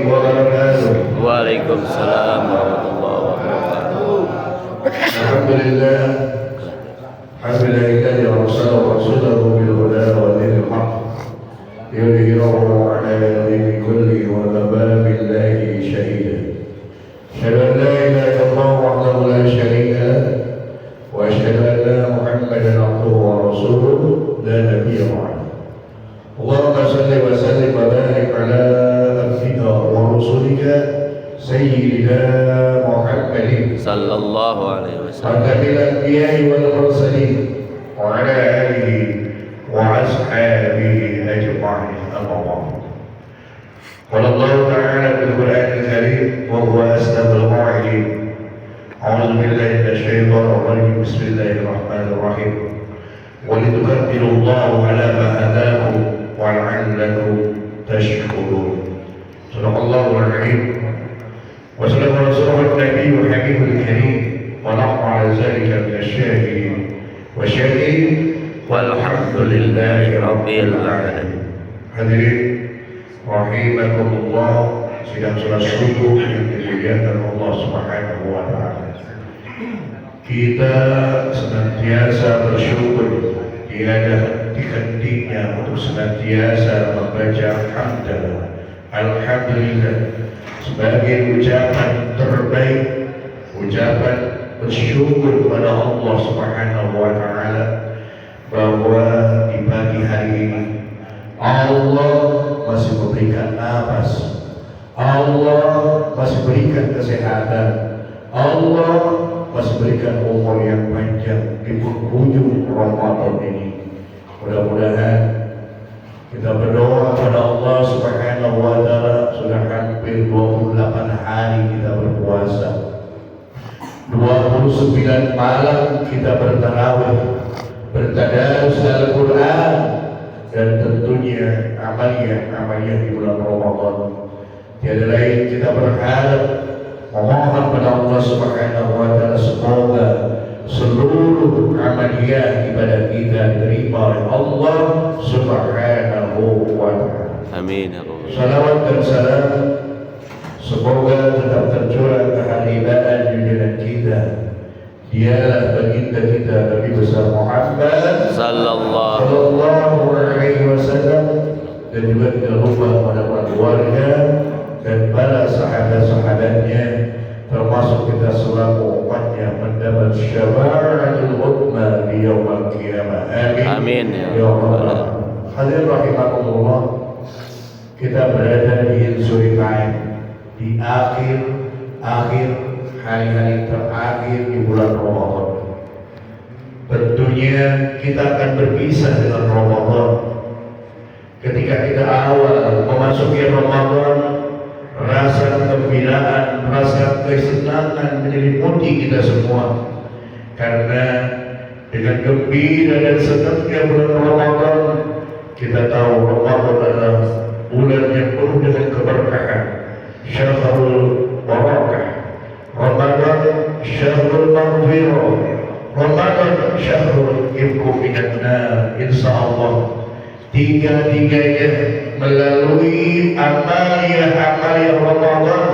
وبركاته. Waalaikumsalam warahmatullahi wabarakatuh. الحمد لله حمد لله أرسله رسوله بالهدى ودين الحق ليظهره على دين كله وكفى بالله شهيدا. أشهد أن لا إله إلا الله وحده لا شريك له وأشهد أن محمدا عبده ورسوله لا نبي بعده. اللهم صل وسلم وبارك على عبدك ورسولك سيدنا محمد Sallallahu alaihi wasallam. خاتم الأنبياء والمرسلين وعلى آله وأصحابه أجمعين. أما بعد، قال الله تعالى في القرآن الكريم وهو أصدق القائلين: أعوذ بالله من الشيطان الرجيم، بسم الله الرحمن الرحيم، ولتكبروا الله على ما هداكم ولعلكم تشكرون. صدق الله العظيم وصدق رسوله النبي الحبيب الكريم ونحن على ذلك من الشاهدين والشاهدين Walhamdulillahi rabbil alamin. Hadirin rahimakumullah, sidang salat subuh yang dimuliakan Allah Subhanahu wa taala. Kita senantiasa bersyukur tiada henti-hentinya untuk senantiasa membaca hamdalah, alhamdulillah, sebagai ucapan terbaik, ucapan bersyukur kepada Allah Subhanahu wa taala bahwa di pagi hari ini Allah masih memberikan nafas, Allah masih berikan kesehatan, Allah masih berikan umur yang panjang di penghujung Ramadan ini. Mudah-mudahan kita berdoa kepada Allah Subhanahu wa taala, sudah hampir 28 hari kita berpuasa, 29 malam kita bertarawih, bertadarus Al-Quran, dan tentunya amalia di bulan Ramadan. Tiada lain kita berharap memohon pada Allah Subhanahu wa taala semoga seluruh amalia ibadah kita diterima oleh Allah Subhanahu wa taala. Amin ya rabbal alamin. Salawat dan salam semoga tetap tercurah keharibaan junjungan kita, dialah baginda kita Nabi besar Muhammad Sallallahu alaihi wasallam, dan juga tidak lupa pada para keluarga dan para sahabat-sahabatnya, termasuk kita selaku umatnya mendapat syafa'atul uzma di yaumil qiyamah. Amin ya rabbal rabbal alamin. Hadirin rahimakumullah, kita berada di Zulhijjah, di akhir hari-hari terakhir di bulan Ramadan. Tentunya kita akan berpisah dengan Ramadan. Ketika kita awal memasuki Ramadan, rasa kegembiraan, rasa kesenangan menyelimuti kita semua. Karena dengan gembira dan senangnya bulan Ramadan, kita tahu Ramadan adalah bulan yang penuh dengan keberkahan, syahrul barakah. Ramadan syahrul maghfirah, Ramadan syahrul ibku minan nar. Insyaallah tiga-tiganya melalui amalia Ramadan,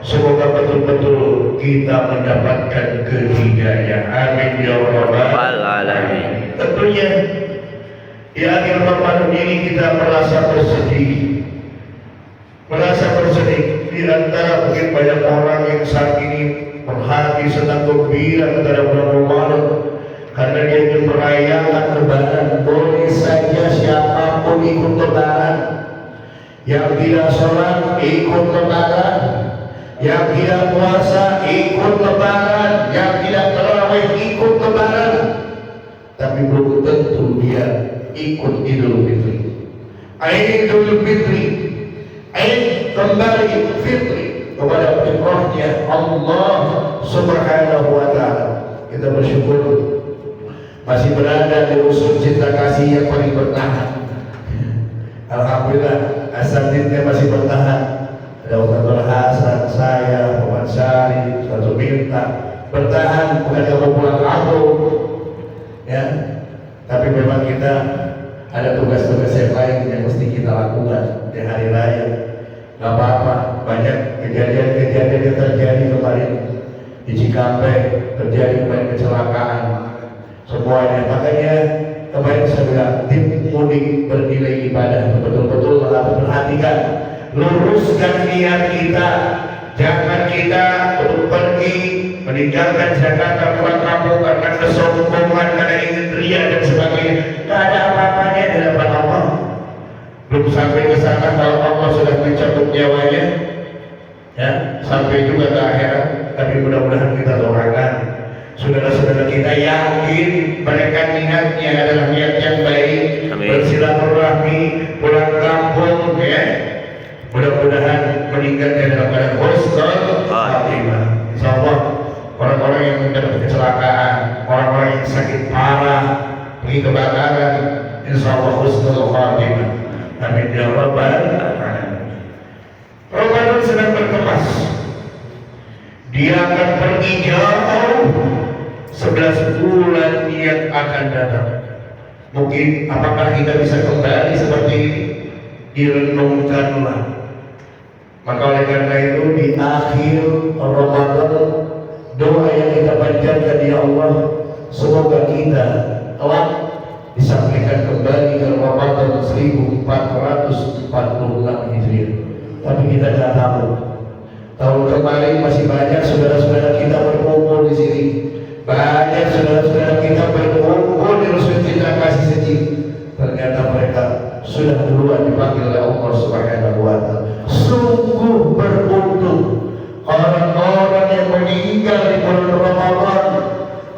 semoga betul-betul kita mendapatkan ketiganya. Amin ya rabbal alamin. Tentunya di akhir Ramadan ini kita merasa bersedih. Di antara mungkin banyak orang yang saat ini berhati senang gembira kepada bulan Ramadan karena dia ingin merayakan Lebaran. Boleh saja siapapun ikut Lebaran. Yang tidak sholat ikut Lebaran, yang tidak puasa ikut Lebaran, yang tidak tarawih ikut Lebaran, tapi belum tentu dia ikut Idul Fitri. Idul Fitri, kembali fitri kepada fitrahnya Allah Subhanahu wa taala. Kita bersyukur masih berada di usul cinta kasih yang paling bertahan. Alhamdulillah, asatidnya masih bertahan. Ada Ustaz Hasan, saya, Muhammad Syari, Ustaz Minta bertahan, bukan kamu pulang kampung, ya. Tapi memang kita ada tugas-tugas yang lain yang mesti kita lakukan di hari raya. Gak apa-apa, banyak kejadian-kejadian yang terjadi kemarin di Cikampek, terjadi kemarin kecelakaan semuanya. Makanya kemarin saya bilang tim mudik bernilai ibadah betul-betul harus perhatikan, luruskan niat kita, jangan kita untuk pergi meninggalkan Jakarta pulang kampung karena kesombongan, karena ingin ria dan sebagainya. Tidak ada apa-apanya di hadapan Allah. Belum sampai ke sana kalau Allah sudah mencabut nyawanya, ya sampai juga ke akhirat. Tapi mudah-mudahan kita doakan saudara-saudara kita, yakin mereka niatnya adalah niat yang baik, bersilaturahmi, pulang kampung, ya. Mudah-mudahan meninggalkan dalam keadaan husnul khatimah. Insyaallah orang-orang yang mendapat kecelakaan, orang-orang yang sakit parah, pergi kebakaran, insyaallah husnul khatimah. Amin ya rabbal alamin. Ramadan sedang berkemas. Dia akan pergi jauh. 11 bulan yang akan datang. Mungkin apakah kita bisa kembali seperti ini? Direnungkanlah. Maka oleh karena itu di akhir Ramadan, doa yang kita panjatkan, ya Allah, semoga kita telah disampaikan kembali ke Ramadan 1446 Hijriah. Tapi kita tidak tahu. Tahun kemarin masih banyak saudara-saudara kita berkumpul di sini. Banyak saudara-saudara kita berkumpul di Rusun Citra Kasih Seji. Ternyata mereka sudah duluan dipanggil oleh Allah Subhanahu wa Ta'ala. Sungguh beruntung orang-orang yang meninggal di bulan Ramadan,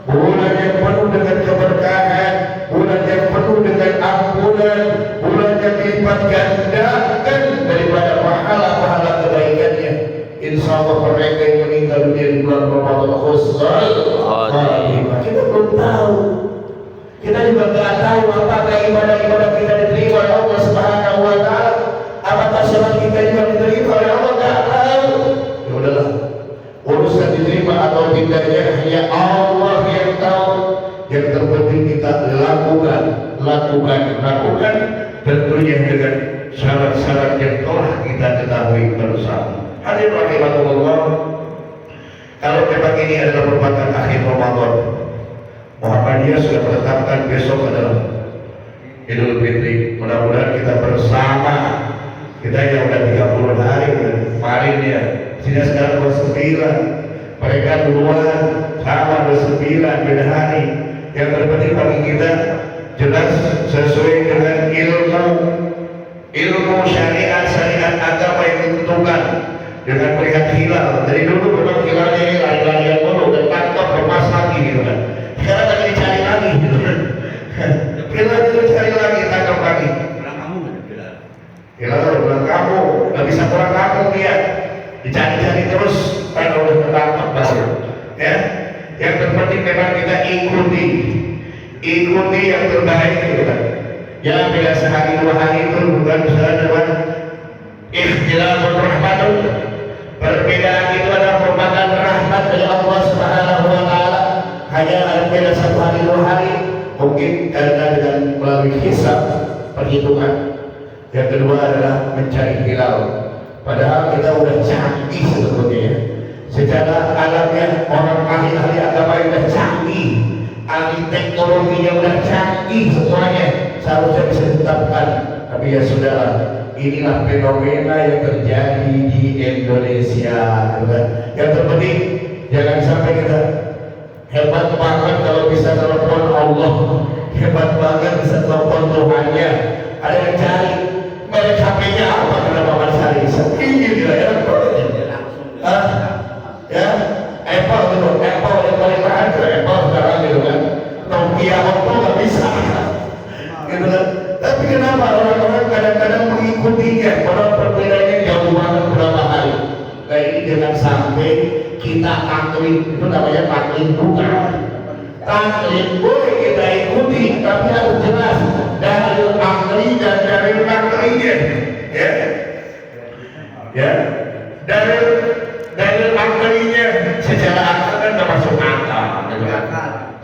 bulan yang penuh dengan keberkahan, bulan yang penuh dengan ampunan, bulan yang dilipat gandakan daripada pahala-pahala kebaikannya. Insya Allah mereka yang meninggal dunia di bulan Ramadan husnul khatimah. Kita belum tahu, kita juga tidak tahu apakah ibadah-ibadah kita diterima oleh Allah Subhanahu wa Ta'ala, apakah sholat kita juga diterima oleh Allah, tidak tahu. Ya udahlah, urusan diterima atau tidaknya hanya Allah yang tahu. Yang terpenting kita lakukan tentunya dengan syarat-syarat yang telah kita ketahui bersama. Hadirin rahimakumullah, kalau memang ini adalah merupakan akhir Ramadan, Muhammadiyah sudah menetapkan besok adalah Idul Fitri. Mudah-mudahan kita bersama, kita yang udah 30 hari kemarin ya, sini sekarang 29, mereka duluan sama 29, beda hari. Yang terpenting bagi kita jelas sesuai dengan ilmu syariat agama yang ditentukan dengan melihat hilal. Dari dulu memang hilalnya ini lari-larian dulu dan kantor lepas lagi gitu kan. Sekarang lagi dicari lagi gitu kan. Hilal itu cari lagi, tangkap lagi. Hilal pulang kampung, nggak bisa pulang kampung dia, dicari-cari terus karena udah ketangkap baru. Ya, yang terpenting memang kita ikuti yang terbaik gitu kan. Ya beda sehari 2 hari itu bukan dengan ikhtilafur rahmatun. Perbedaan itu adalah merupakan rahmat dari Allah Subhanahu wa Ta'ala. Hanya ada beda 1 hari 2 hari, mungkin karena dengan melalui hisab perhitungan. Yang kedua adalah mencari hilal. Padahal kita udah canggih sebetulnya. Secara alamnya orang ahli-ahli agama yang udah canggih, ahli teknologinya udah canggih semuanya, seharusnya bisa ditetapkan. Tapi ya sudahlah, inilah fenomena yang terjadi di Indonesia. Yang terpenting jangan sampai kita hebat banget kalau bisa telepon Allah, hebat banget bisa telepon Tuhannya. Ada yang cari merek HP-nya apa, kenapa Mas Hari setinggi dia ya? Ya, Apple gitu, Apple yang paling mahal itu Apple sekarang gitu kan. Nokia Oppo nggak bisa, gitu kan. Tapi kenapa orang-orang kadang-kadang mengikutinya, padahal perbedaannya jauh banget berapa hari. Nah ini jangan sampai kita taklid, itu namanya taklid bukan. Taklid boleh kita ikuti, tapi harus jelas dalil akli dan dalil aklinya, ya, ya, dalil aklinya secara akal kan nggak masuk akal, gitu kan.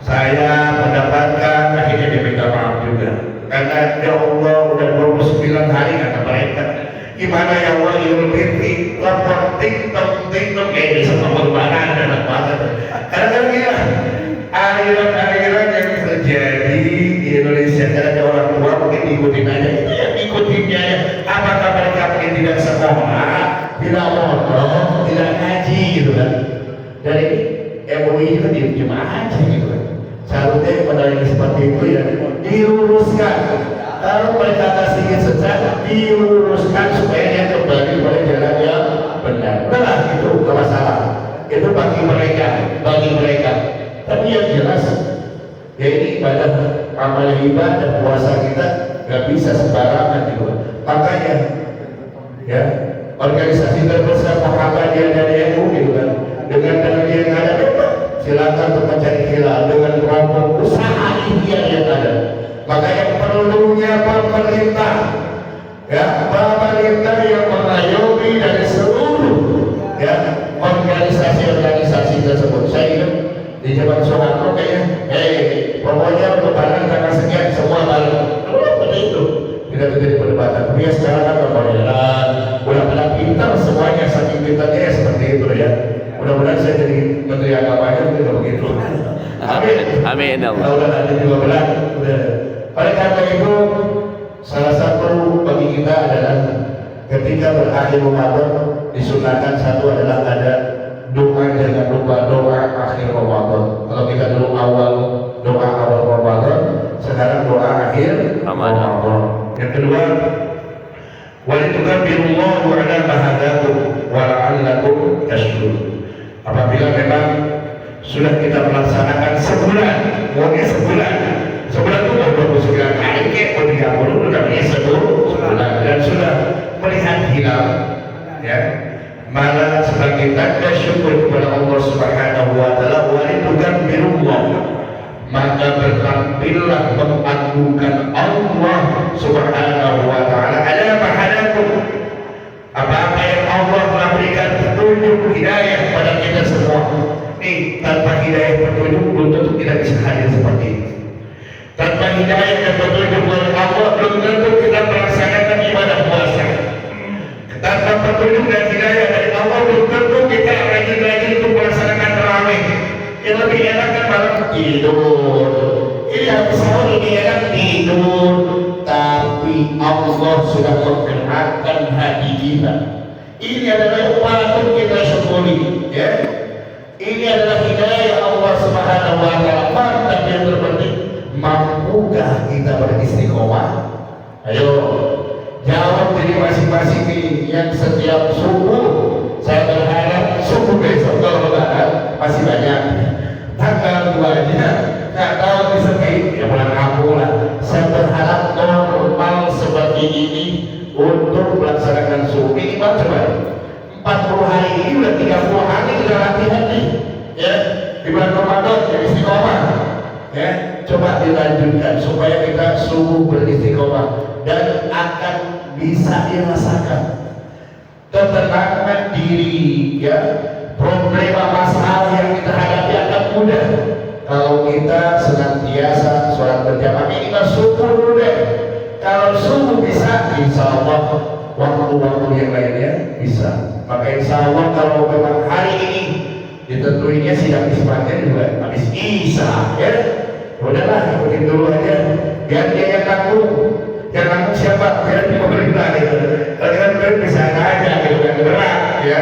Saya mendapatkan akhirnya diminta maaf juga. Karena ya Allah udah 29 hari kata mereka, gimana ya Allah Idul Fitri lapor bisa pengorbanan dan apa. Kadang-kadang gila, aliran-aliran yang terjadi di Indonesia, kadang orang tua mungkin ikutin aja, itu yang ikutinnya ya. Apakah mereka mungkin tidak sekolah, tidak mondok, tidak ngaji gitu kan? Dan ini MUI itu diem aja gitu kan. Seharusnya pada yang seperti itu ya diluruskan. Kalau mereka sedikit sesat, diluruskan supaya dia kembali pada jalan yang benar. Benar itu nggak masalah. Itu bagi mereka. Tapi yang jelas, ya ini ibadah, amal ibadah puasa kita nggak bisa sembarangan gitu. Makanya, ya organisasi terbesar Muhammadiyah dari MU gitu kan, dengan dana yang ada, silakan untuk mencari hilal dengan kelompok usaha ikhtiar yang ada. Makanya perlunya pemerintah yang mengayomi dari seluruh ya organisasi tersebut. Saya ingat di zaman Soeharto kayaknya, pokoknya untuk barang tanggal sekian semua barang. Seperti itu tidak terjadi perdebatan. Tapi ya sekarang kan kemodelan, udah pada pintar semuanya, saking pintarnya seperti itu ya. Mudah-mudahan saya jadi menteri agamanya juga begitu. Amin ya Allah. Udah ada juga berat. Oleh karena itu, salah satu bagi kita adalah ketika berakhir Ramadan disunahkan satu adalah ada doa, jangan lupa doa akhir Ramadan. Kalau kita dulu doa awal Ramadan, sekarang doa akhir Ramadan. Yang kedua, walitukabirullahu ala ma hadakum wa la'allakum tashkurun. Apabila memang sudah kita melaksanakan sebulan itu 29 hari ke 30 namanya sebulan dan sudah melihat hilal ya, malah sebagai tanda syukur kepada Allah Subhanahu wa taala, walitukabirullah, maka bertakbirlah mengagungkan Allah Subhanahu wa taala ala ma hadakum, apa-apa yang Allah memberikan petunjuk hidayah pada kita semua. Nih, tanpa hidayah petunjuk belum tentu kita bisa hadir seperti ini. Tanpa hidayah dan petunjuk dari Allah belum tentu kita melaksanakan ibadah puasa. Tanpa petunjuk dan hidayah dari Allah belum tentu kita rajin-rajin untuk melaksanakan tarawih. Yang lebih enak kan malam tidur. Ini habis sahur lebih enak tidur. Tapi Allah sudah menggerakkan hati kita. Ini adalah yang patut kita syukuri, ya. Ini adalah hidayah Allah Subhanahu wa taala. Mantap, yang terpenting, mampukah kita beristiqomah? Ayo jawab diri masing-masing nih, yang setiap subuh. Saya berharap subuh besok kalau lebaran masih banyak. Tanggal 2-nya nggak tahu disebut ya bulan April lah. Saya berharap normal seperti ini untuk melaksanakan subuh minimal coba 40 hari ini udah 30 hari kita latihan nih ya di bulan Ramadan jadi istiqomah ya, coba dilanjutkan supaya kita subuh beristiqomah dan akan bisa dirasakan ketenangan diri ya. Problema masalah yang kita hadapi akan mudah kalau kita senantiasa sholat berjamaah minimal subuh dulu deh. Kalau subuh bisa, insya Allah waktu-waktu yang lainnya bisa. Maka insya Allah kalau memang hari ini ditentuinya sidang isbatnya juga habis Isya ya, udahlah ikutin dulu aja biar dia yang tanggung. Yang tanggung siapa? Biar di pemerintah gitu. Kalau kan bisa aja gitu kan, berat ya.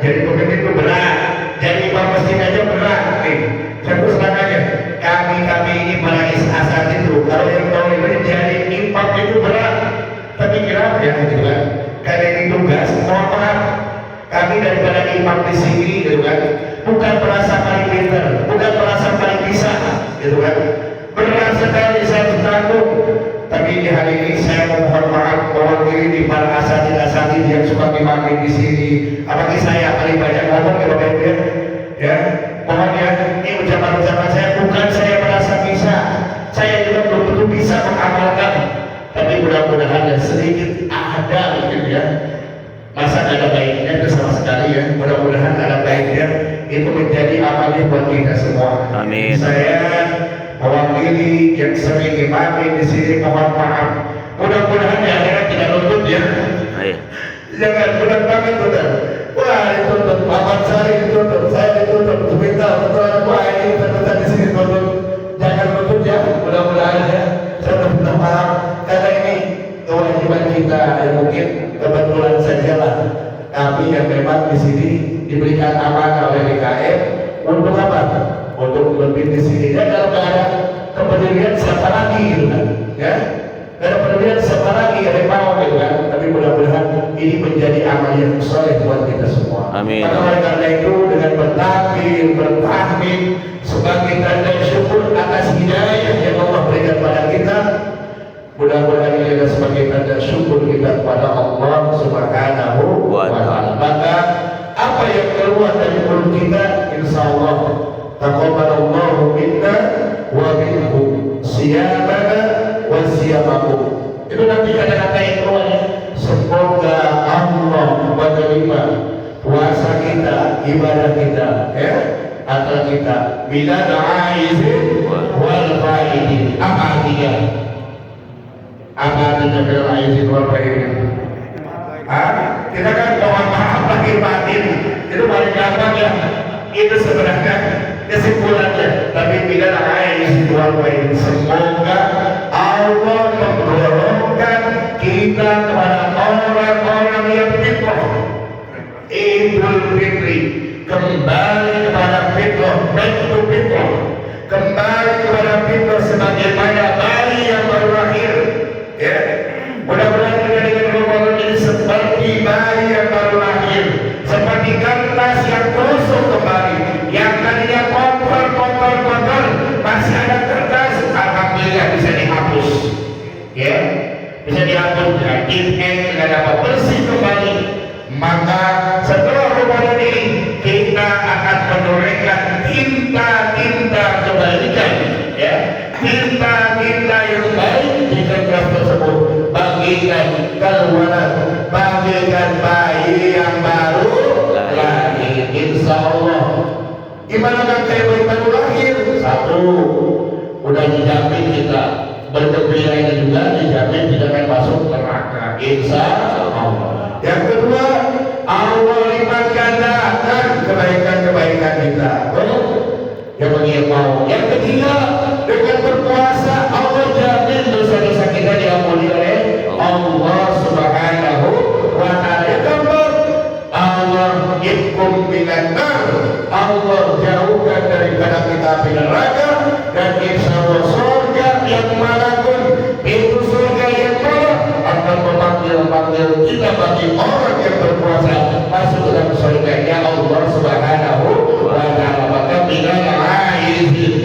Jadi pemimpin itu berat, jadi imam masjid aja berat nih. Saya terus aja, kami ini para asal itu kalau yang tahu ini jadi imam itu berat. Tapi kira ya gitu kan, karena ini tugas, mohon maaf, kami daripada imam di sini gitu kan, bukan merasa paling pintar, bukan merasa paling bisa gitu kan, berat sekali saya bertanggung. Tapi di hari ini saya mohon maaf mewakili di para asatidz yang suka dimakai di sini. Apalagi saya paling banyak ngomong ya Bapak Ibu ya. Mohon ya, ini ucapan-ucapan saya bukan saya merasa bisa. Saya juga belum tentu bisa mengamalkan. Tapi mudah-mudahan dan sedikit ada gitu ya. Masa ada baiknya itu sama sekali ya. Mudah-mudahan ada baiknya itu menjadi amalnya buat kita semua. Amin. Saya mewakili yang sering imami di sini mohon maaf. Mudah-mudahan di akhirat tidak luput ya. Ayo. Jangan berat banget udah. Wah itu untuk bapak Sari ditutup, saya ditutup, sebentar, betul wah ini ternyata di sini tutup. Jangan tutup ya, mudah-mudahan ya. Saya minta maaf karena ini kewajiban kita yang mungkin kebetulan sajalah kami yang memang di sini diberikan amanah oleh DKM untuk apa? Untuk memimpin di sini. Dan kalau nggak ada kepedulian siapa lagi gitu kan? Ya, nggak ada kepedulian siapa lagi yang mau gitu kan? Tapi mudah-mudahan ini menjadi amal yang soleh buat kita semua. Amin. Oleh karena itu dengan bertakbir, bertahmid sebagai tanda syukur atas hidayah yang Allah berikan pada kita, mudah-mudahan ini adalah sebagai tanda syukur kita kepada Allah Subhanahu wa Ta'ala. Maka apa yang keluar dari mulut kita, insya Allah taqabbalallahu minna wa minkum siyamana wa siyamakum. Itu nanti kata-kata yang keluar. Semoga Allah menerima puasa kita, ibadah kita, ya, antara kita minal aizin wal faidin. Apa artinya? Apa artinya minal aizin wal faidin? Kita kan mohon maaf lahir batin, itu paling gampang ya. Itu sebenarnya kesimpulannya. Tapi minal aizin wal faidin, semoga Allah menggolongkan kita kepada orang-orang yang fitrah. Idul Fitri, kembali kepada fitrah, bentuk fitrah, kembali kepada fitrah sebagaimana bayi yang baru lahir. Ya, mudah-mudahan kita dengan Ramadan ini seperti bayi yang baru lahir, seperti kertas yang kosong kembali, yang tadinya kotor, masih ada kertas, alhamdulillah bisa dihapus. Ya, bisa dihapus, dengan apa bersih kembali. Maka setelah Ramadan ini kita akan menorehkan tinta-tinta kebaikan, ya, tinta-tinta yang baik di kertas tersebut, bagikan keluaran, bagikan bayi yang baru lahir. Insya Allah. Gimana kan kayak bayi baru lahir? Satu, udah dijamin kita bergembira juga, dijamin tidak akan masuk neraka. Insya Allah. Yang kedua, Allah lipat gandakan kebaikan-kebaikan kita. Yang bagi mau. Yang ketiga, dengan berpuasa Allah jamin dosa-dosa kita diampuni oleh Allah Subhanahu wa Ta'ala. Yang keempat, Allah yaikum minan nar, Allah jauhkan daripada kita api neraka, dan insya Allah surga yang manapun, pintu surga yang mana akan memanggil kita bagi orang yang berpuasa masuk dalam surga-Nya Allah Subhanahu wa Ta'ala. Maka minal aizin,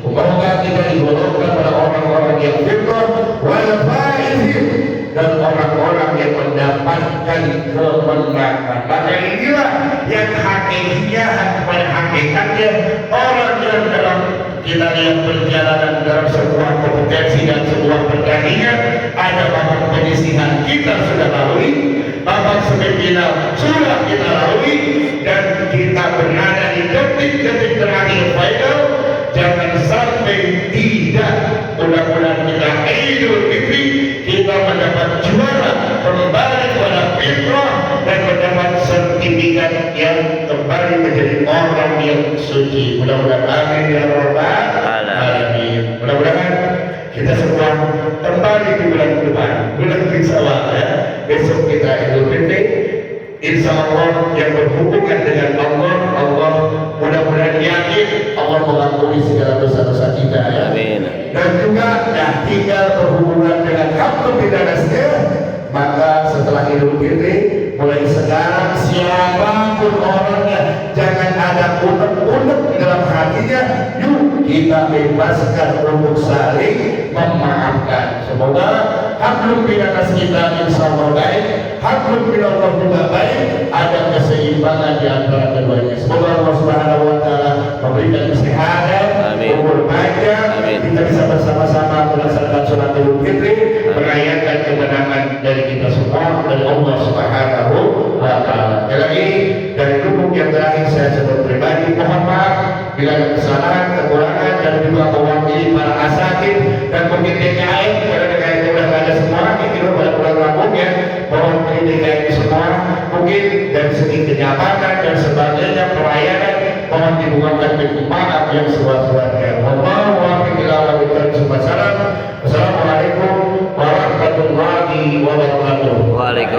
semoga kita digolongkan pada orang-orang yang fitrah, wal faizin, dan orang-orang yang mendapatkan kemenangan. Maka inilah yang hakikatnya, pada hakikatnya orang yang dalam kita lihat perjalanan dalam sebuah kompetensi dan sebuah pertandingan, ada babak penyisihan kita sudah lalui, babak semifinal sudah kita lalui, dan kita berada di detik-detik terakhir final. Jangan sampai tidak, mudah-mudahan kita Idul Fitri kita mendapat juara, kembali kepada fitrah, dan mendapat sertifikat yang kembali menjadi orang yang suci. Mudah-mudahan amin ya rabbal alamin. Mudah-mudahan kita semua kembali di bulan depan, bulan insya-Allah ya. Besok kita Idul Fitri, insya Allah yang berhubungan dengan Allah mudah-mudahan yakin Allah mengampuni segala dosa-dosa kita ya. Amin. Dan juga tinggal berhubungan dengan hakku bidadasnya. Maka setelah Idul Fitri, mulai sekarang siapapun orangnya, jangan ada unek-unek dalam hatinya. Yuk kita bebaskan untuk saling memaafkan. Semoga hablum minanas kita insya Allah baik, hablum minallah juga baik, ada keseimbangan di antara keduanya. Semoga Allah Subhanahu wa Ta'ala memberikan kesehatan, umur panjang, kita bisa bersama-sama melaksanakan sholat Idul Fitri, merayakan kemenangan dari kita semua, dari Allah Subhanahu wa Ta'ala. Sekali lagi dari lubuk yang terakhir saya sebut pribadi mohon maaf bila ada kesalahan, kekurangan, dan juga mewakili para asatid dan mungkin DKM, karena DKM itu sudah ada semua, ini pada pulang kampung ya, mewakili DKM semua, mungkin dari segi kenyamanan dan sebagainya dibukakan pintu maaf yang seluas-luasnya. Wallahu muwaffiq ila aqwamit thoriq. Wassalamualaikum warahmatullahi wabarakatuh. Waalaikumsalam.